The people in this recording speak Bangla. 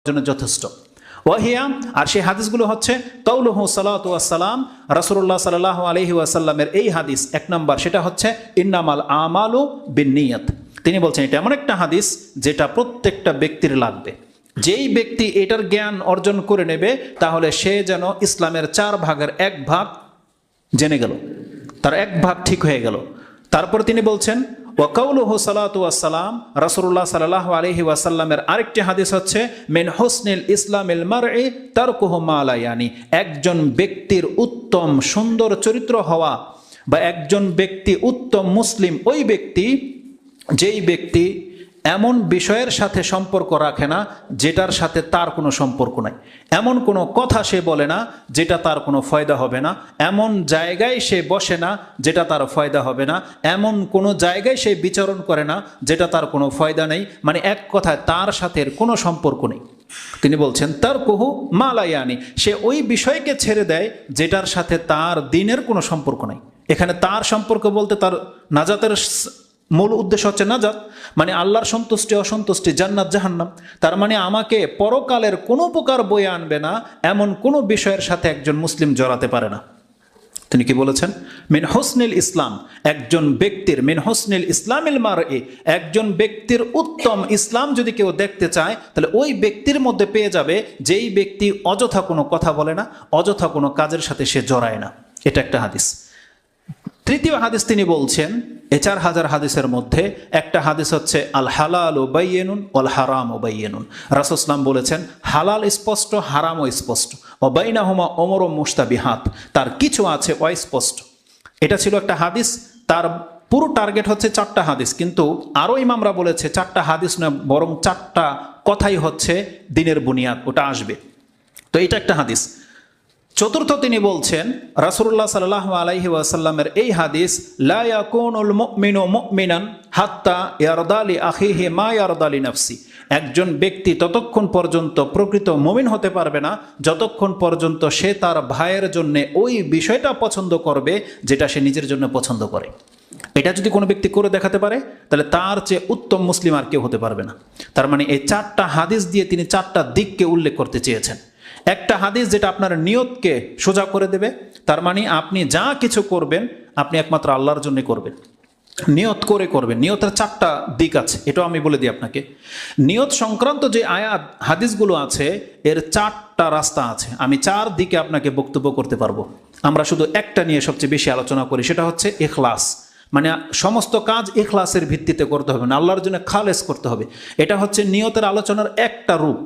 জন্য যথেষ্ট। ওয়াহিয়া, আর সেই হাদিসগুলো হচ্ছে কওলুহু সাল্লাতু ওয়াসসালাম, রাসূলুল্লাহ সাল্লাল্লাহু আলাইহি ওয়াসাল্লামের এই হাদিস 1 নম্বর, সেটা হচ্ছে ইন্নামাল আমালু বিন্নিয়াত। তিনি বলছেন এটা এমন একটা হাদিস যেটা প্রত্যেকটা ব্যক্তির লাগবে। যেই ব্যক্তি এটার জ্ঞান অর্জন করে নেবে তাহলে সে যেন ইসলামের 4 ভাগের 1 ভাগ জেনে গেল, তার 1 ভাগ ঠিক হয়ে গেল। তারপর তিনি বলছেন ওয়া কাউলুহু সাল্লাতু ওয়াসসালাম, রাসূলুল্লাহ সাল্লাল্লাহু আলাইহি ওয়াসাল্লামের আরেকটি হাদিস হচ্ছে মিন হুসনিল ইসলামিল মারই তারকুহু মা লা ইয়ানি। একজন ব্যক্তির উত্তম সুন্দর চরিত্র হওয়া বা একজন ব্যক্তি উত্তম মুসলিম ওই ব্যক্তি যেই ব্যক্তি এমন বিষয়ের সাথে সম্পর্ক রাখে না যেটার সাথে তার কোনো সম্পর্ক নাই, এমন কোনো কথা সে বলে না যেটা তার কোনো ফয়দা হবে না, এমন জায়গায় সে বসে না যেটা তার ফয়দা হবে না, এমন কোনো জায়গায় সে বিচরণ করে না যেটা তার কোনো ফয়দা নেই, মানে এক কথায় তার সাথে কোনো সম্পর্ক নেই। তিনি বলছেন তার কুহু মালায়ানি, সে ওই বিষয়কে ছেড়ে দেয় যেটার সাথে তার দিনের কোনো সম্পর্ক নাই। এখানে তার সম্পর্ক বলতে তার নাজাতের মূল উদ্দেশ্য হচ্ছে নাজাত, মানে আল্লাহর সন্তুষ্টি অসন্তুষ্টি, জান্নাত জাহান্নাম। তার মানে আমাকে পরকালের কোনো প্রকার বয়ে আনবে না এমন কোনো বিষয়ের সাথে একজন মুসলিম জড়াতে পারে না। তিনি কি বলেছেন? মিন হুসনিল ইসলাম, একজন ব্যক্তির মিন হুসনিল ইসলামিল মারই, একজন ব্যক্তির উত্তম ইসলাম যদি কেউ দেখতে চায় তাহলে ওই ব্যক্তির মধ্যে পেয়ে যাবে যেই ব্যক্তি অযথা কোনো কথা বলে না, অযথা কোনো কাজের সাথে সে জড়ায় না। এটা একটা হাদিস। তৃতীয় হাদিস তিনি বলছেন এই 4000 হাদিসের মধ্যে একটা হাদিস হচ্ছে আল হালালু বাইয়িনুন ওয়াল হারামু বাইয়িনুন। রাসূল সাল্লাল্লাহু আলাইহি ওয়াসাল্লাম বলেছেন হালাল স্পষ্ট, হারামও স্পষ্ট, ওয়া বাইনাহুমা উমুরুম মুশতাবিহাত, তার কিছু আছে অস্পষ্ট। এটা ছিল একটা হাদিস। তার পুরো টার্গেট হচ্ছে 4টা হাদিস, কিন্তু আরও ইমামরা বলেছে 4টা হাদিস না, বরং 4টা কথাই হচ্ছে দিনের বুনিয়াদ, ওটা আসবে। তো এটা একটা হাদিস। চতুর্থ তিনি বলছেন রাসূলুল্লাহ সাল্লাল্লাহু আলাইহি ওয়াসাল্লামের এই হাদিস লা ইয়াকুনুল মুমিনু মুমিনান হাত্তা ইয়ারদা লি আখিহি মা ইয়ারদা লি নাফসি। একজন ব্যক্তি ততক্ষণ পর্যন্ত প্রকৃত মুমিন হতে পারবে না যতক্ষণ পর্যন্ত সে তার ভাইয়ের জন্য ওই বিষয়টা পছন্দ করবে যেটা সে নিজের জন্য পছন্দ করে। এটা যদি কোনো ব্যক্তি করে দেখাতে পারে তাহলে তার চেয়ে উত্তম মুসলিম আর কেউ হতে পারবে না। তার মানে এই 4টা হাদিস দিয়ে তিনি 4টা দিককে উল্লেখ করতে চেয়েছেন। একটা হাদিস যেটা আপনার নিয়তকে সোজা করে দেবে, তার মানে আপনি যা কিছু করবেন আপনি একমাত্র আল্লাহর জন্য করবেন, নিয়ত করে করবেন। নিয়তের 4টা দিক আছে, এটাও আমি বলে দিই আপনাকে। নিয়ত সংক্রান্ত যে আয়াত হাদিসগুলো আছে এর 4টা রাস্তা আছে। আমি 4 দিকে আপনাকে বক্তব্য করতে পারবো। আমরা শুধু একটা নিয়ে সবচেয়ে বেশি আলোচনা করি, সেটা হচ্ছে ইখলাস, মানে সমস্ত কাজ ইখলাসের ভিত্তিতে করতে হবে না, আল্লাহর জন্য খালেস করতে হবে। এটা হচ্ছে নিয়তের আলোচনার একটা রূপ।